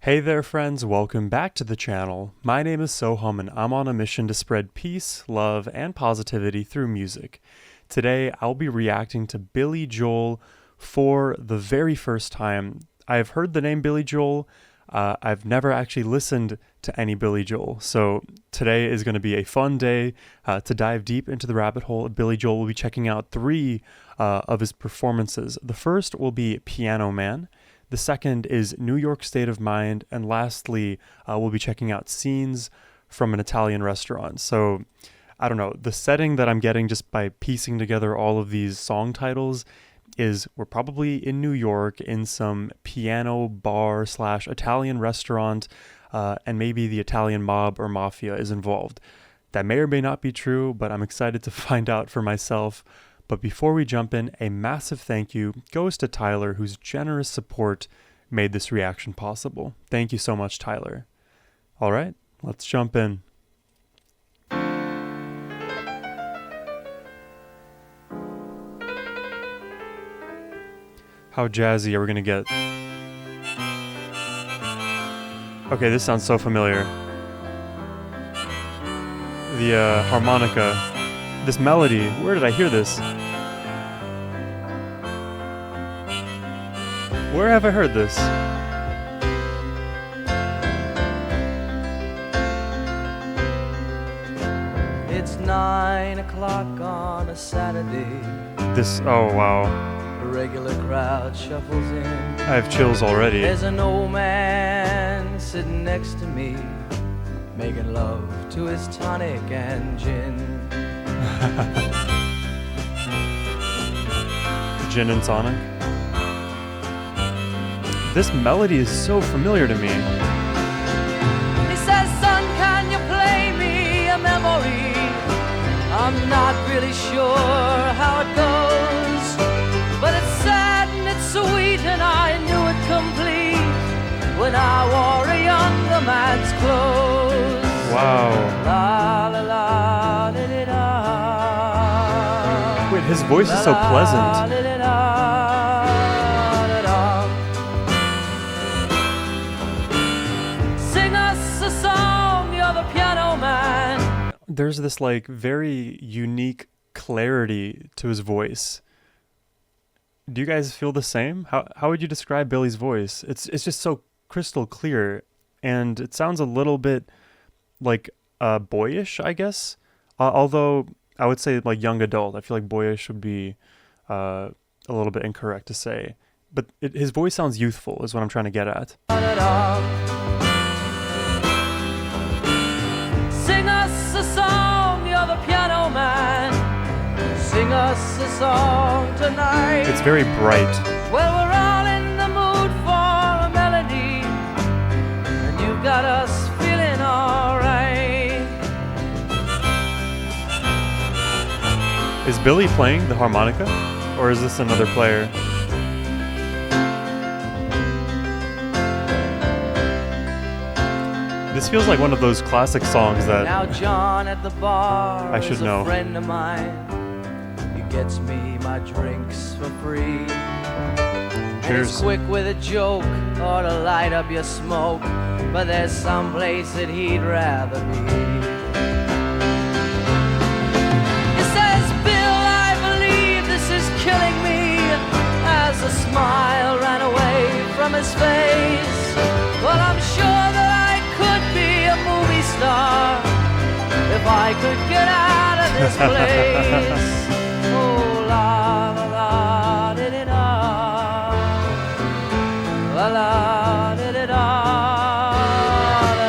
Hey there friends, welcome back to the channel. My name is Sohum and I'm on a mission to spread peace, love, and positivity through music. Today I'll be reacting to Billy Joel for the very first time. I've heard the name Billy Joel, I've never actually listened to any Billy Joel, so today is going to be a fun day to dive deep into the rabbit hole of Billy Joel. We'll be checking out three of his performances. The first will be Piano Man. The second is New York State of Mind, and lastly, we'll be checking out scenes from an Italian restaurant. So, I don't know, the setting that I'm getting just by piecing together all of these song titles is we're probably in New York in some piano bar / Italian restaurant, and maybe the Italian mob or mafia is involved. That may or may not be true, but I'm excited to find out for myself. But before we jump in, a massive thank you goes to Tyler, whose generous support made this reaction possible. Thank you so much, Tyler. All right, let's jump in. How jazzy are we gonna get? Okay, this sounds so familiar. The harmonica. This melody, where did I hear this? Where have I heard this? It's 9 o'clock on a Saturday. This, oh wow. The regular crowd shuffles in. I have chills already. There's an old man sitting next to me, making love to his tonic and gin. Gin and tonic. This melody is so familiar to me. He says, son, can you play me a memory? I'm not really sure how it goes, but it's sad and it's sweet and I knew it complete when I wore a younger man's clothes. Wow. La la la da da da. Wait, his voice is so pleasant. Sing us a song, you're the piano man. There's this like very unique clarity to his voice. Do you guys feel the same? How would you describe Billy's voice? It's just so crystal clear, and it sounds a little bit like boyish, I guess. Although I would say like young adult. I feel like boyish would be a little bit incorrect to say. But his voice sounds youthful is what I'm trying to get at. Sing us a song, you're the piano man. Sing us a song tonight. It's very bright. Well, we're all in the mood for a melody, and you got us feeling alright. Is Billy playing the harmonica? Or is this another player? This feels like one of those classic songs that now John at the bar I should is a know. friend of mine. He gets me my drinks for free. And Cheers. he's quick with a joke or to light up your smoke, but there's some place that he'd rather be. He says, Bill, I believe this is killing me, as a smile ran away from his face. Well, I'm sure that I could be a movie star if I could get out of this place. Oh, la la la da da da, la la da da da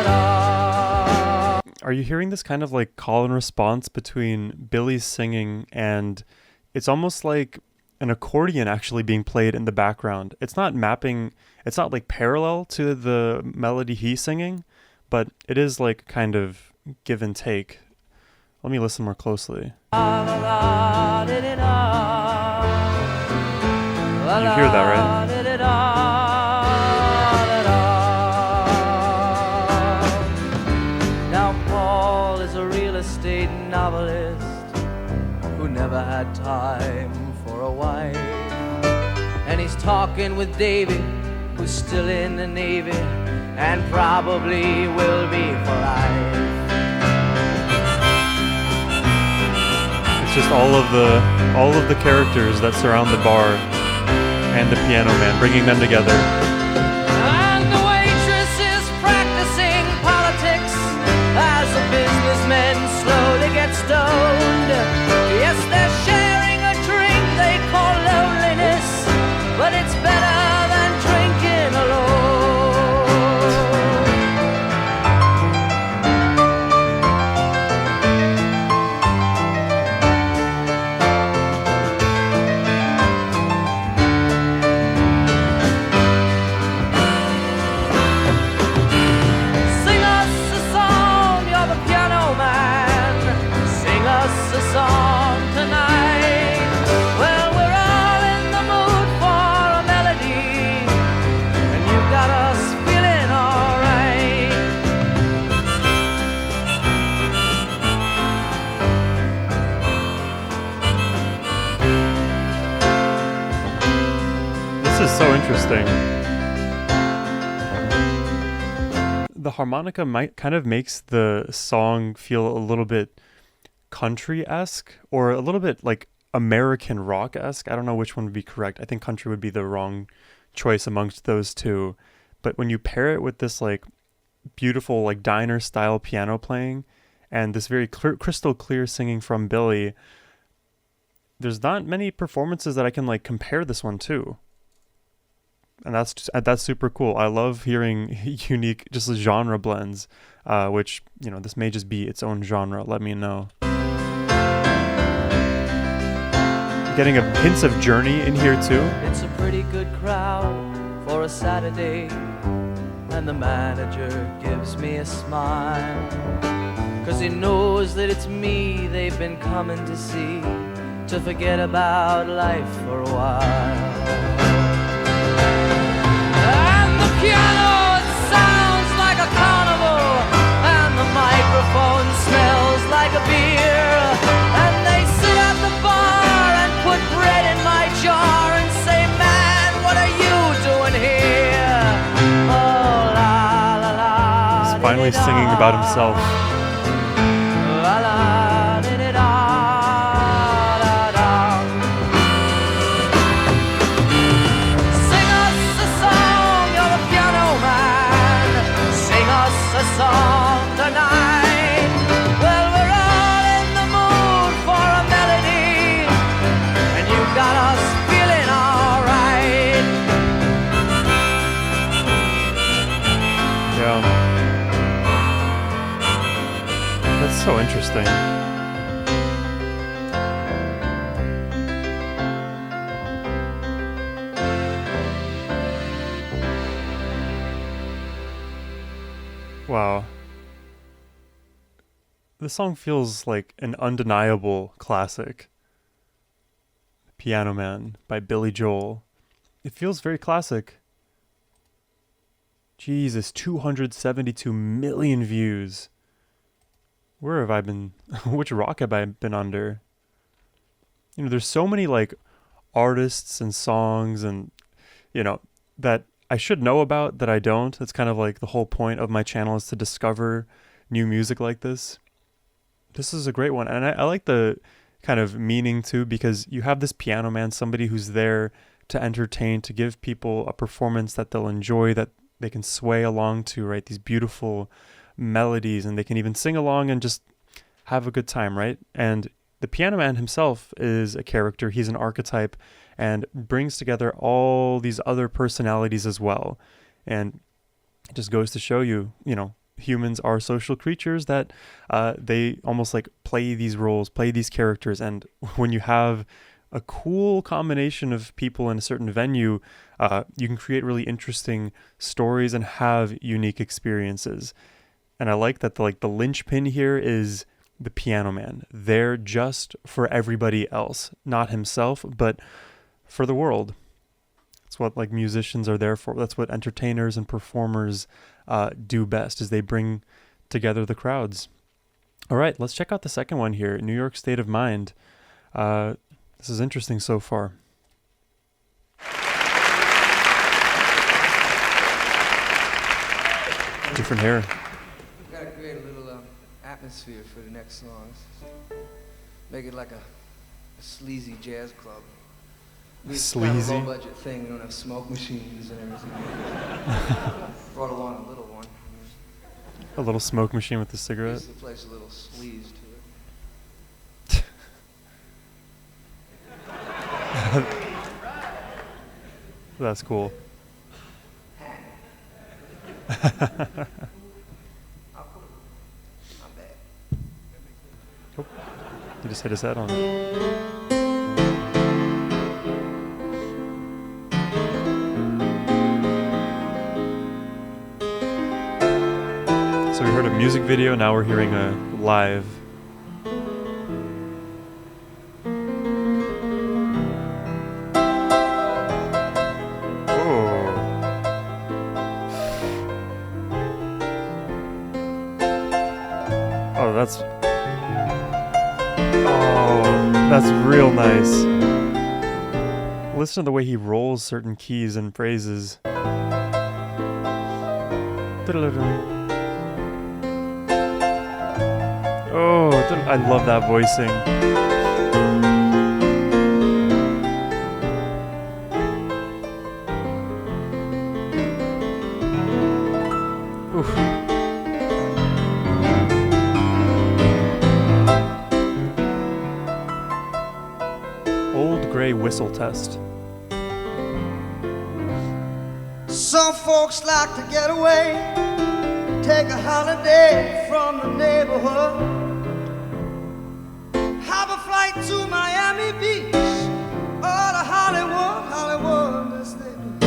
da. Are you hearing this kind of like call and response between Billy's singing and it's almost like an accordion actually being played in the background? It's not mapping, it's not like parallel to the melody he's singing, but it is like kind of give and take. Let me listen more closely. You hear that, right? Now Paul is a real estate novelist who never had time for a wife, and he's talking with David, who's still in the Navy. and probably will be for life. It's just all of the characters that surround the bar and the piano man, bringing them together. And the waitress is practicing politics as the businessmen slowly get stoned. Yes, they're sharing a drink they call loneliness, but it's better than drinking alone. Sing us a song, you're the piano man. Sing us a song tonight. Well, we're all in the mood for a melody, and you've got us feeling alright. This is so interesting. The harmonica kind of makes the song feel a little bit country-esque, or a little bit like American rock-esque. I don't know which one would be correct. I think country would be the wrong choice amongst those two. But when you pair it with this like beautiful like diner style piano playing and this very crystal clear singing from Billy, there's not many performances that I can like compare this one to. And that's super cool. I love hearing unique just genre blends, which, you know, this may just be its own genre. Let me know. Getting hints of Journey in here too. It's a pretty good crowd for a Saturday, and the manager gives me a smile, 'cause he knows that it's me they've been coming to see, to forget about life for a while. And the piano, it sounds like a carnival, and the microphone smells like a beer, and they sit at the bar and put bread in my jar and say, man, what are you doing here? Oh, la, la, la. He's finally singing about himself. La, la, di, di, da, da, da. Sing us a song, you're the piano man. Sing us a song tonight. Well, we're all in the mood for a melody, and you've got us feeling alright. Yeah. That's so interesting. Wow. This song feels like an undeniable classic. Piano Man by Billy Joel. It feels very classic. Jesus, 272 million views. Where have I been? Which rock have I been under? You know, there's so many like artists and songs and, you know, that I should know about that I don't. That's kind of like the whole point of my channel, is to discover new music like this. This is a great one. And I like the kind of meaning too, because you have this piano man, somebody who's there to entertain, to give people a performance that they'll enjoy, that they can sway along to, right? These beautiful melodies, and they can even sing along and just have a good time, right? And the piano man himself is a character. He's an archetype and brings together all these other personalities as well. And it just goes to show you, you know, humans are social creatures, that they almost like play these roles, play these characters. And when you have a cool combination of people in a certain venue, you can create really interesting stories and have unique experiences. And I like that the linchpin here is the piano man. There just for everybody else, not himself, but for the world. That's what like musicians are there for. That's what entertainers and performers do best, is they bring together the crowds. All right, let's check out the second one here, New York State of Mind. This is interesting so far. Different hair. We've got to create a little atmosphere for the next songs. Make it like a sleazy jazz club. Sleazy? Kind of low budget thing. We don't have smoke machines and everything. Brought along a little one. A little smoke machine with a cigarette. Gives the place a little sleaze to it. That's cool. Oh, cool. Not bad. Oh, he just hit his head on it. So we heard a music video, now we're hearing a live. Oh, that's real nice. Listen to the way he rolls certain keys and phrases. Oh, I love that voicing. Oof. Old Gray Whistle Test. Some folks like to get away, take a holiday from the neighborhood, have a flight to Miami Beach or to Hollywood, this thing.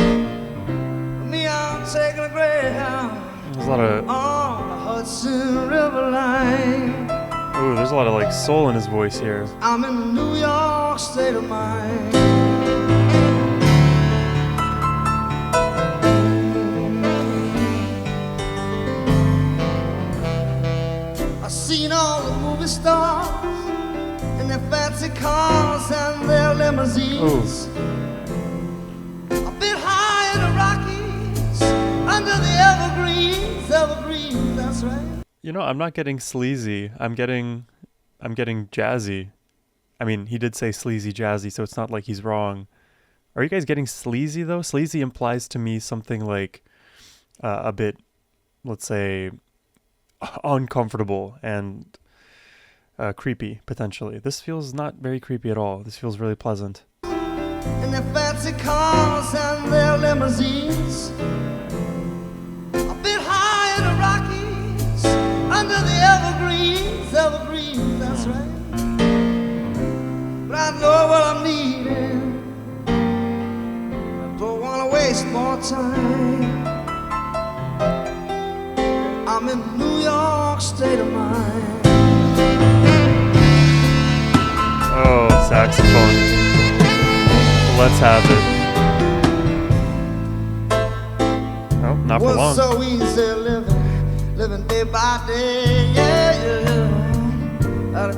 Me, I'm taking a Greyhound There's a lot of on the Hudson River line. ooh, there's a lot of like soul in his voice here. I'm in the New York state of mind. I've seen all the movie stars in their fancy cars and their limousines. I've been high in the Rockies, under the evergreens, that's right. You know, I'm not getting sleazy. I'm getting jazzy. I mean, he did say sleazy jazzy, so it's not like he's wrong. Are you guys getting sleazy though? Sleazy implies to me something like a bit, let's say, uncomfortable and creepy potentially. This feels not very creepy at all. This feels really pleasant. In their fancy cars and their limousines, I've been high in the Rockies, under the evergreens, that's right. But I know what I'm needing. I don't want to waste more time. I'm in New York state of mind. Oh, saxophone. Let's have it. Oh, not for Was long. so easy living day by day, yeah. Out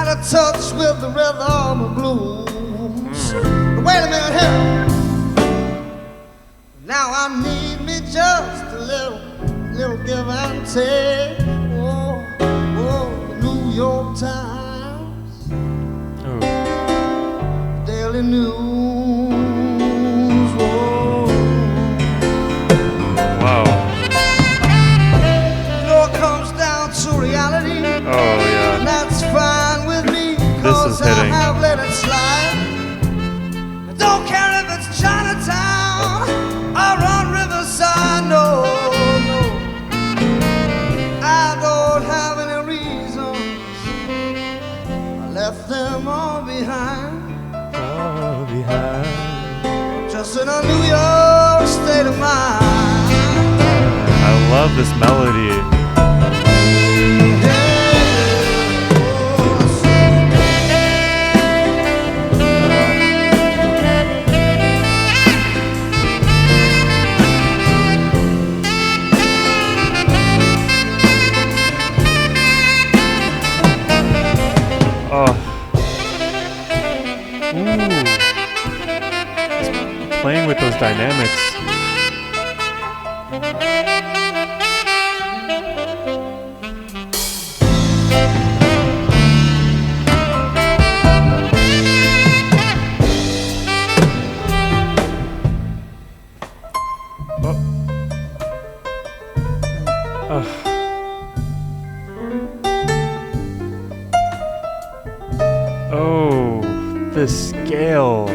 of touch with the rhythm of blues. But wait a minute here. Now I need me just a little give and take. Oh, the New York Times, Ooh. Daily News. Whoa. Wow. You know it comes down to reality. Oh yeah. And that's fine with me, This is 'cause I hitting. have let it slide. I don't care if it's Chinatown or on Riverside, no. I don't have any reasons. I left them all behind. Oh, behind. Just in a New York state of mind. I love this melody. Oh. Ooh. Playing with those dynamics. Oh, the scale.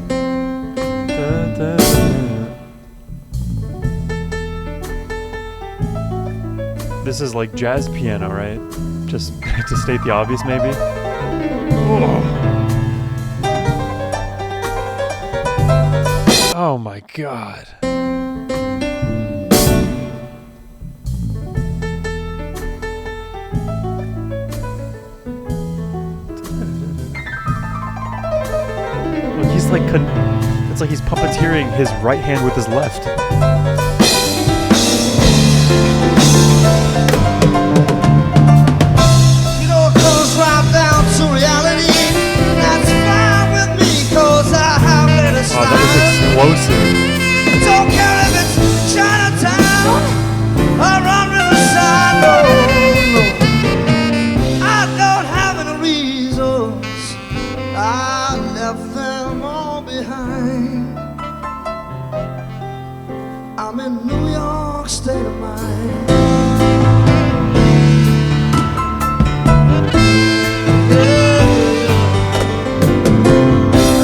Da, da, da. This is like jazz piano, right? Just to state the obvious, maybe. Oh my god. Look, he's like it's like he's puppeteering his right hand with his left. You know, it comes right down to reality. That's fine with me, 'cause I have let it Oh, that is explosive. Don't care if it's Chinatown or on Riverside. No, no. I don't have any reasons. I left them all behind. I'm in New York state of mind.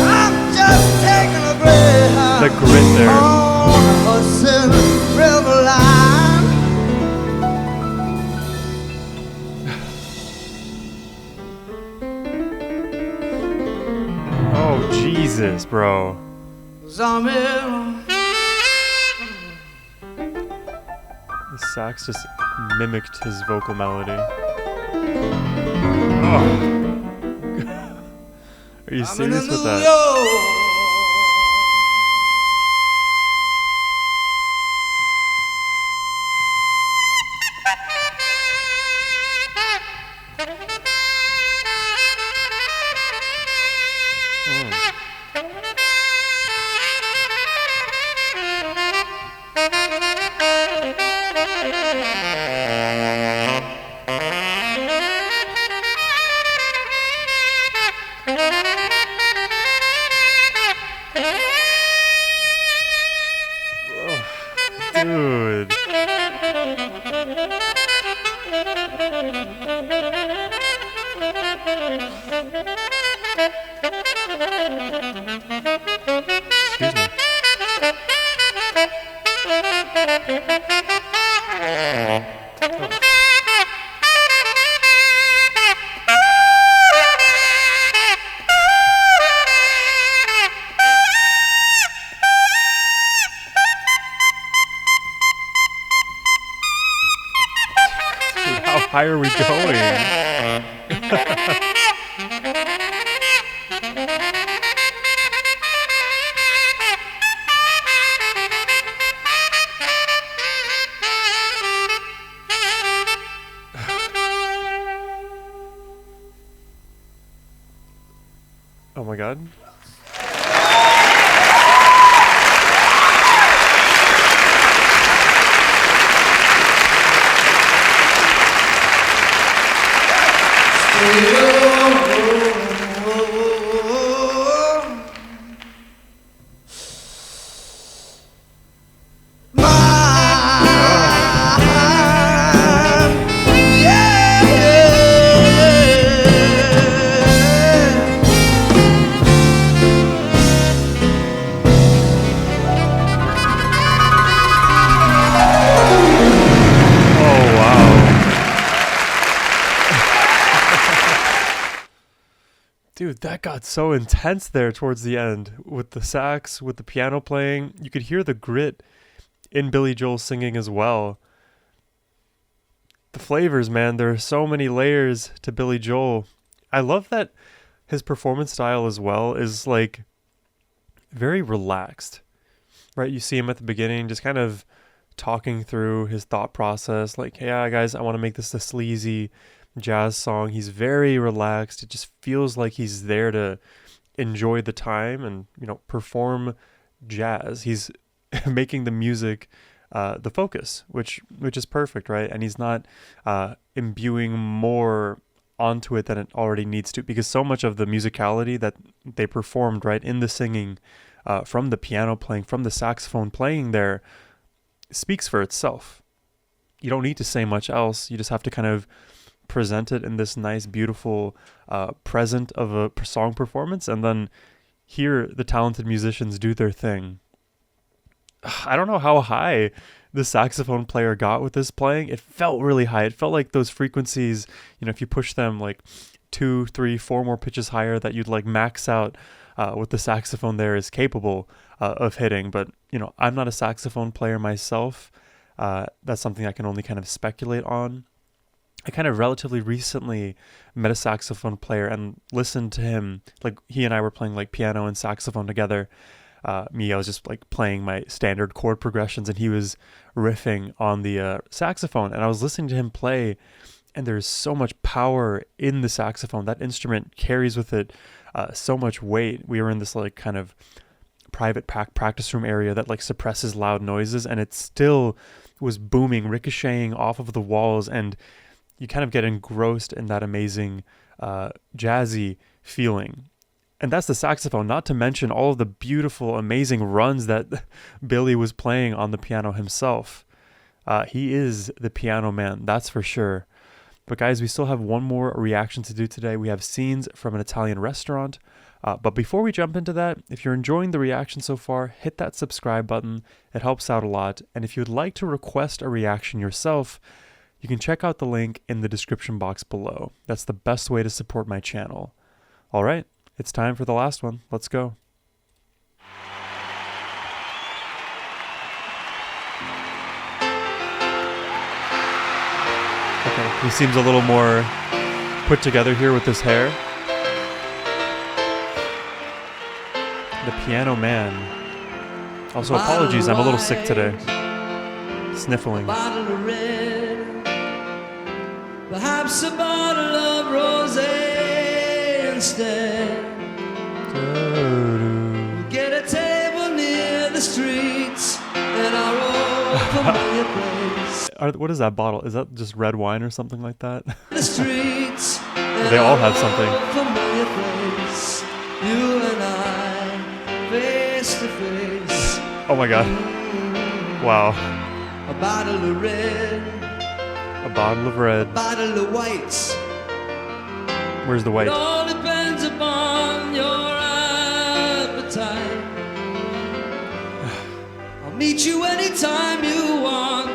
I'm just taking a greyhound The grit there. on a Hudson River line. Oh, Jesus, bro. 'Cause I'm in The sax just mimicked his vocal melody. Oh. Are you serious with that? Dude. Excuse me. Dude, how high are we going? Oh my god. Oh wow. Dude, that got so intense there towards the end with the sax, with the piano playing. You could hear the grit in Billy Joel singing as well. The flavors, man, there are so many layers to Billy Joel. I love that his performance style as well is like very relaxed, right? You see him at the beginning just kind of talking through his thought process, like, hey, yeah, guys, I want to make this a sleazy jazz song. He's very relaxed. It just feels like he's there to enjoy the time and, you know, perform jazz. He's making the music the focus, which is perfect, right? And he's not imbuing more onto it than it already needs to, because so much of the musicality that they performed, right, in the singing, from the piano playing, from the saxophone playing there, speaks for itself. You don't need to say much else. You just have to kind of present it in this nice, beautiful present of a song performance, and then hear the talented musicians do their thing. I don't know how high the saxophone player got with this playing. It felt really high. It felt like those frequencies, if you push them like 2, 3, 4 more pitches higher, that you'd like max out what the saxophone there is capable of hitting. But, I'm not a saxophone player myself. That's something I can only kind of speculate on. I kind of relatively recently met a saxophone player and listened to him. Like, he and I were playing like piano and saxophone together. I was just like playing my standard chord progressions, and he was riffing on the saxophone, and I was listening to him play, and there's so much power in the saxophone. That instrument carries with it so much weight. We were in this like kind of private practice room area that like suppresses loud noises, and it still was booming, ricocheting off of the walls, and you kind of get engrossed in that amazing jazzy feeling. And that's the saxophone, not to mention all of the beautiful, amazing runs that Billy was playing on the piano himself. He is the piano man, that's for sure. But guys, we still have one more reaction to do today. We have scenes from an Italian restaurant. But before we jump into that, if you're enjoying the reaction so far, hit that subscribe button. It helps out a lot. And if you'd like to request a reaction yourself, you can check out the link in the description box below. That's the best way to support my channel. All right. It's time for the last one. Let's go. Okay, he seems a little more put together here with his hair. The piano man. Also, apologies, I'm a little sick today. Sniffling. Perhaps a bottle of rosé instead. Get a table near the streets and our old familiar place. What is that bottle? Is that just red wine or something like that? The streets. They all have something. Familiar place. You and I, face to face. Oh my god. Wow. A bottle of red. A bottle of red. A bottle of whites. Where's the white? It all depends upon your appetite. I'll meet you anytime you want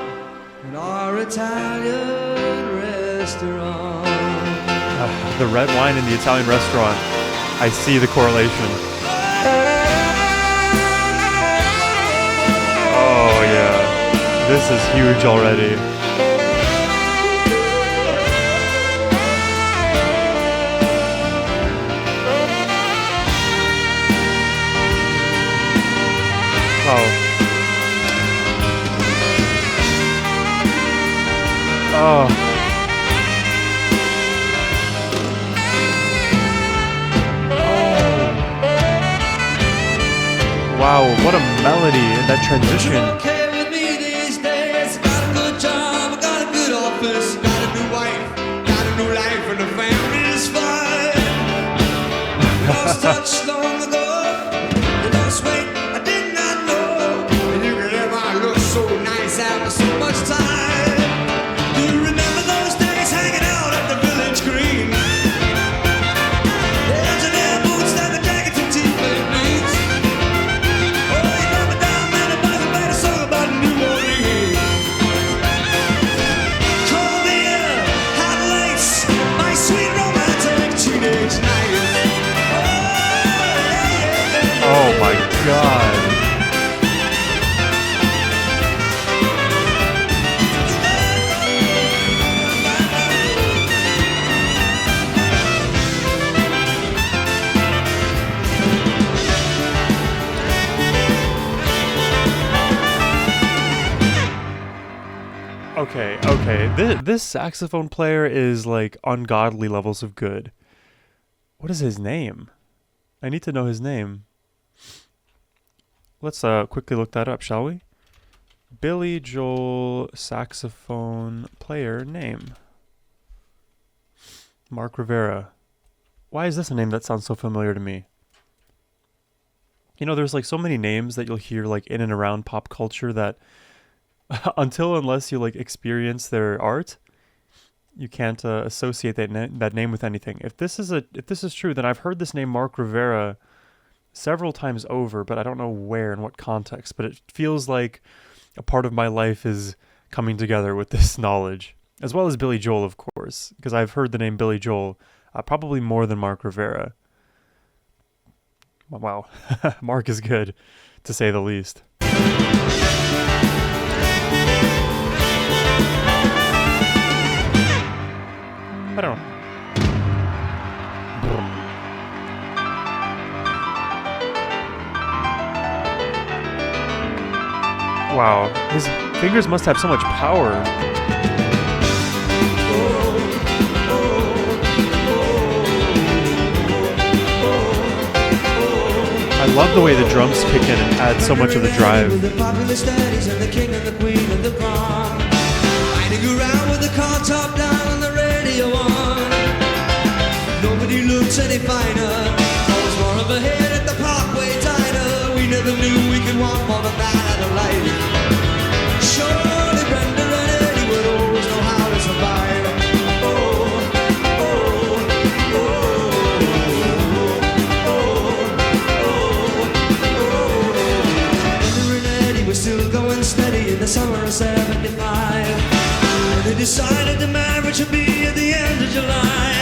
in our Italian restaurant. The red wine in the Italian restaurant. I see the correlation. Oh yeah. This is huge already. Oh. Wow, what a melody in that transition. Okay with me these days. Got a good job, I got a good office, got a new wife, got a new life, and the family's fine. We lost touch long ago. You lost weight, I did not know. And you can never look so nice after so much time. Do you remember those days hanging out at the village green? The engineer boots, leather jackets, and T-flip boots. Oh, you got me down, man, the boys played a song about New Orleans. Call me a hot lace, my sweet romantic teenage night. Oh my god. Okay. This saxophone player is like ungodly levels of good. What is his name? I need to know his name. Let's quickly look that up, shall we? Billy Joel saxophone player name. Mark Rivera. Why is this a name that sounds so familiar to me? You know, there's like so many names that you'll hear like in and around pop culture that unless you like experience their art, you can't associate that name with anything. If this is true, then I've heard this name Mark Rivera several times over, but I don't know where and what context. But it feels like a part of my life is coming together with this knowledge, as well as Billy Joel, of course, because I've heard the name Billy Joel probably more than Mark Rivera. Wow, Mark is good, to say the least. I don't know. Wow, his fingers must have so much power. I love the way the drums kick in and add so much of the drive. The popular studies and the king and the queen and the prom. Riding around with the car top down and the radio on. Nobody looks any finer. Always more of a hit at the Parkway Diner. We never knew we could want more than that out of life. Surely Brenda and Eddie would always know how to survive. Still going steady in the summer of '75. And they decided the marriage would be at the end of July.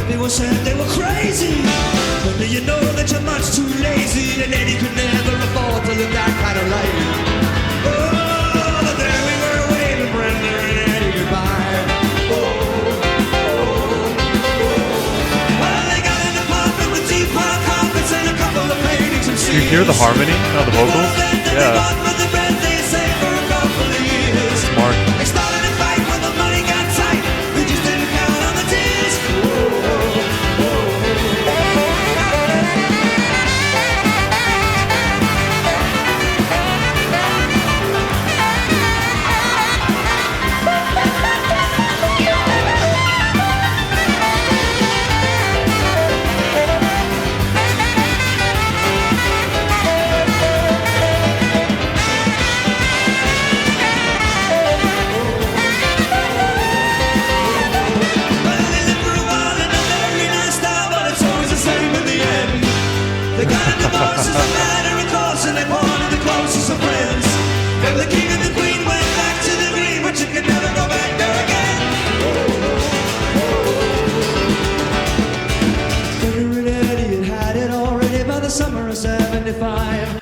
Everyone said they were crazy, but do you know that you're much too lazy? And Eddie could never afford to live that kind of life. Oh, but there we were waving Brenda and Eddie goodbye. Well, they got an apartment with deep hard carpets and a couple of paintings and You hear the harmony? Oh, the vocals? Yeah. Smart. They started a fight when the money got tight. They just didn't count on the tears.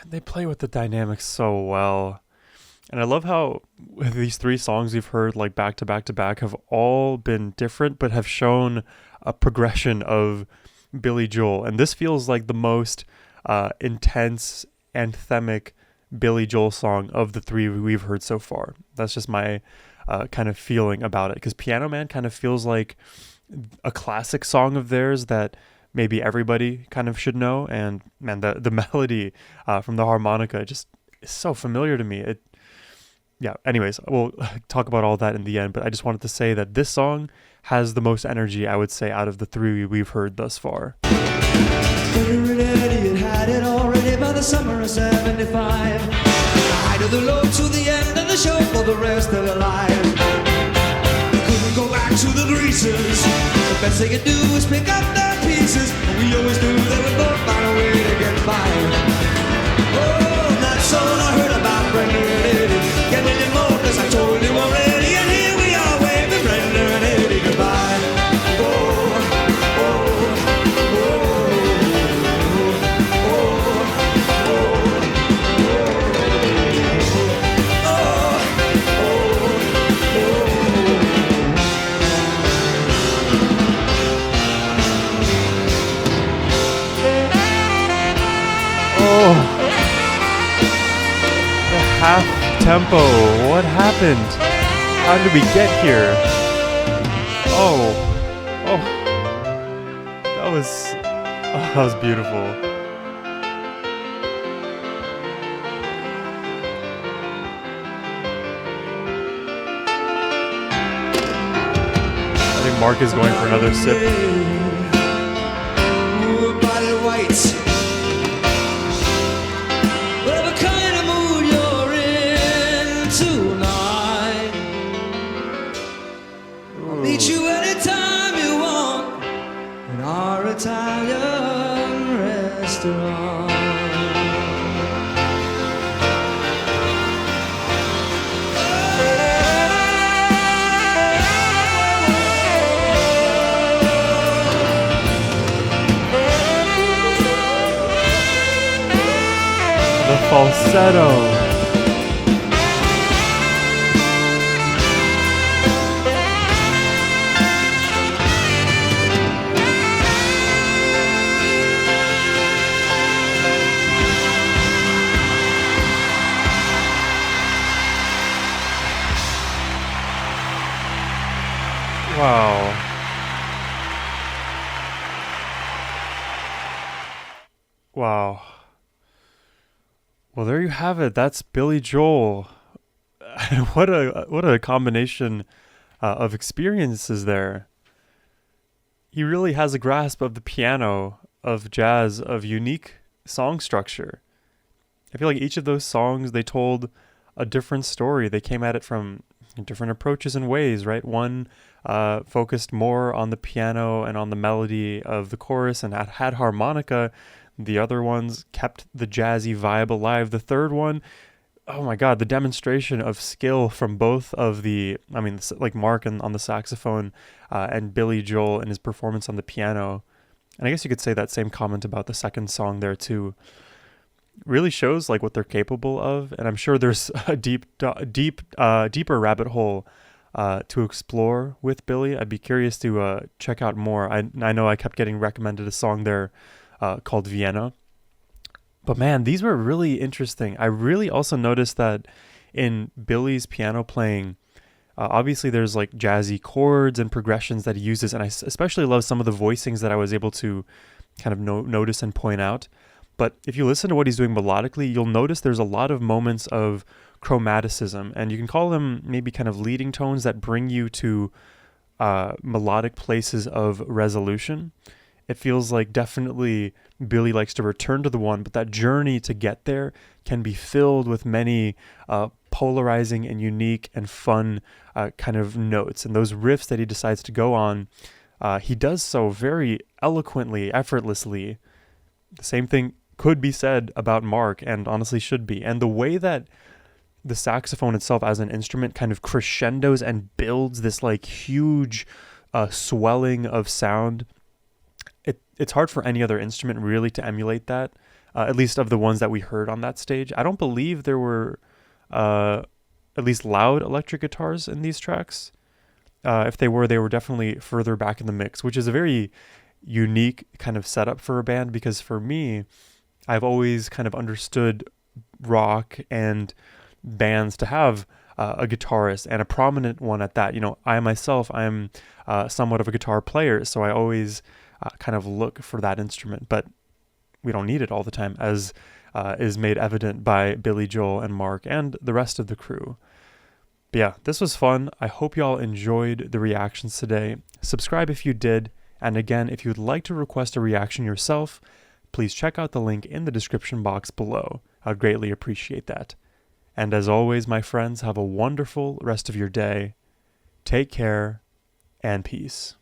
They play with the dynamics so well. And I love how these three songs we've heard like back to back to back have all been different, but have shown a progression of Billy Joel. And this feels like the most intense, anthemic Billy Joel song of the three we've heard so far. That's just my kind of feeling about it. Because Piano Man kind of feels like a classic song of theirs that maybe everybody kind of should know. And man, the melody from the harmonica just is so familiar to me. Yeah, anyways, we'll talk about all that in the end, but I just wanted to say that this song has the most energy, I would say, out of the three we've heard thus far. Eddie had it already by the summer of '75. High to the low to the end of the show for the rest of their lives. Couldn't go back to the greasers. The best they could do was pick up their pieces. And we always knew they would both find a way to get by. Oh, that's all I heard about Brenda and Eddie. Get me more, cause I told you already. And here we are waving Brenda and Eddie goodbye. Half tempo. What happened? How did we get here? Oh, that was beautiful. Mark is going for another sip. Ooh, body white. Whatever kind of mood you're in tonight, I'll meet you anytime you want in our Italian restaurant. The falsetto. Wow. Wow. Well, there you have it. That's Billy Joel. what a combination of experiences there. He really has a grasp of the piano, of jazz, of unique song structure. I feel like each of those songs, they told a different story. They came at it from different approaches and ways, right? One focused more on the piano and on the melody of the chorus and had harmonica. The other ones kept the jazzy vibe alive. The third one, oh my God, the demonstration of skill from both of like Mark on the saxophone and Billy Joel in his performance on the piano. And I guess you could say that same comment about the second song there too. Really shows like what they're capable of. And I'm sure there's a deeper rabbit hole to explore with Billy. I'd be curious to check out more. I know I kept getting recommended a song there called Vienna. But man, these were really interesting. I really also noticed that in Billy's piano playing, obviously there's like jazzy chords and progressions that he uses. And I especially love some of the voicings that I was able to kind of notice and point out. But if you listen to what he's doing melodically, you'll notice there's a lot of moments of chromaticism. And you can call them maybe kind of leading tones that bring you to melodic places of resolution. It feels like definitely Billy likes to return to the one, but that journey to get there can be filled with many polarizing and unique and fun kind of notes. And those riffs that he decides to go on, he does so very eloquently, effortlessly. The same thing could be said about Mark, and honestly should be. And the way that the saxophone itself as an instrument kind of crescendos and builds this like huge swelling of sound, it's hard for any other instrument really to emulate that, at least of the ones that we heard on that stage. I don't believe there were at least loud electric guitars in these tracks. If they were definitely further back in the mix, which is a very unique kind of setup for a band, because for me, I've always kind of understood rock and bands to have a guitarist, and a prominent one at that. You know, I myself, I'm somewhat of a guitar player, so I always kind of look for that instrument, but we don't need it all the time, as is made evident by Billy Joel and Mark and the rest of the crew. But yeah, this was fun. I hope y'all enjoyed the reactions today. Subscribe if you did, and again, if you'd like to request a reaction yourself, please check out the link in the description box below. I'd greatly appreciate that. And as always, my friends, have a wonderful rest of your day. Take care, and peace.